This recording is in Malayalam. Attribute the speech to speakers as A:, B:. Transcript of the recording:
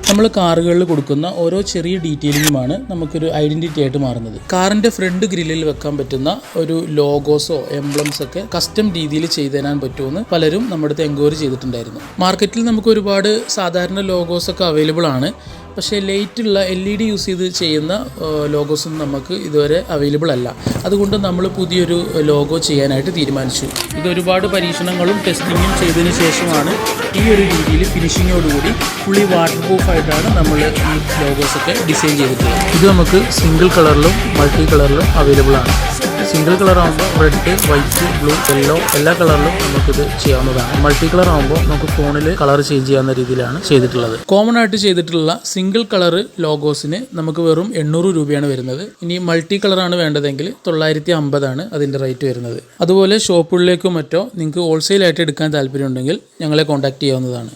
A: നമ്മൾ കാറുകളിൽ കൊടുക്കുന്ന ഓരോ ചെറിയ ഡീറ്റെയിലിങ്ങുമാണ് നമുക്കൊരു ഐഡൻറ്റിറ്റി ആയിട്ട് മാറുന്നത്. കാറിൻ്റെ ഫ്രണ്ട് ഗ്രില്ലിൽ വെക്കാൻ പറ്റുന്ന ഒരു ലോഗോസോ എംബ്ലംസ് ഒക്കെ കസ്റ്റം രീതിയിൽ ചെയ്തു തരാൻ പറ്റുമെന്ന് പലരും നമ്മുടെ അടുത്ത് എൻക്വയറി ചെയ്തിട്ടുണ്ടായിരുന്നു. മാർക്കറ്റിൽ നമുക്ക് ഒരുപാട് സാധാരണ ലോഗോസൊക്കെ അവൈലബിൾ ആണ്. പക്ഷേ ലൈറ്റുള്ള LED യൂസ് ചെയ്ത് ചെയ്യുന്ന ലോഗോസൊന്നും നമുക്ക് ഇതുവരെ അവൈലബിൾ അല്ല. അതുകൊണ്ട് നമ്മൾ പുതിയൊരു ലോഗോ ചെയ്യാനായിട്ട് തീരുമാനിച്ചു. ഇതൊരുപാട് പരീക്ഷണങ്ങളും ടെസ്റ്റിങ്ങും ചെയ്തതിന് ശേഷമാണ് ഈ ഒരു രീതിയിൽ ഫിനിഷിങ്ങോടുകൂടി ഫുള്ളി വാട്ടർ പ്രൂഫായിട്ടാണ് നമ്മൾ ഈ ലോഗോസൊക്കെ ഡിസൈൻ ചെയ്തിട്ടുള്ളത്. ഇത് നമുക്ക് സിംഗിൾ കളറിലും മൾട്ടി കളറിലും അവൈലബിൾ ആണ്. സിംഗിൾ കളർ ആകുമ്പോൾ റെഡ്, വൈറ്റ്, ബ്ലൂ, യെല്ലോ എല്ലാ കളറിലും നമുക്കിത് ചെയ്യാവുന്നതാണ്. മൾട്ടി കളർ ആകുമ്പോൾ നമുക്ക് ഫോണിൽ കളർ ചേഞ്ച് ചെയ്യാവുന്ന രീതിയിലാണ് ചെയ്തിട്ടുള്ളത്. കോമൺ ആയിട്ട് ചെയ്തിട്ടുള്ള സിംഗിൾ കളർ ലോഗോസിന് നമുക്ക് വെറും 800 രൂപയാണ് വരുന്നത്. ഇനി മൾട്ടി കളറാണ് വേണ്ടതെങ്കിൽ 950 അതിൻ്റെ റേറ്റ് വരുന്നത്. അതുപോലെ ഷോപ്പുകളിലേക്കോ മറ്റോ നിങ്ങൾക്ക് ഹോൾസെയിലായിട്ട് എടുക്കാൻ താല്പര്യമുണ്ടെങ്കിൽ ഞങ്ങളെ കോൺടാക്ട് ചെയ്യാവുന്നതാണ്.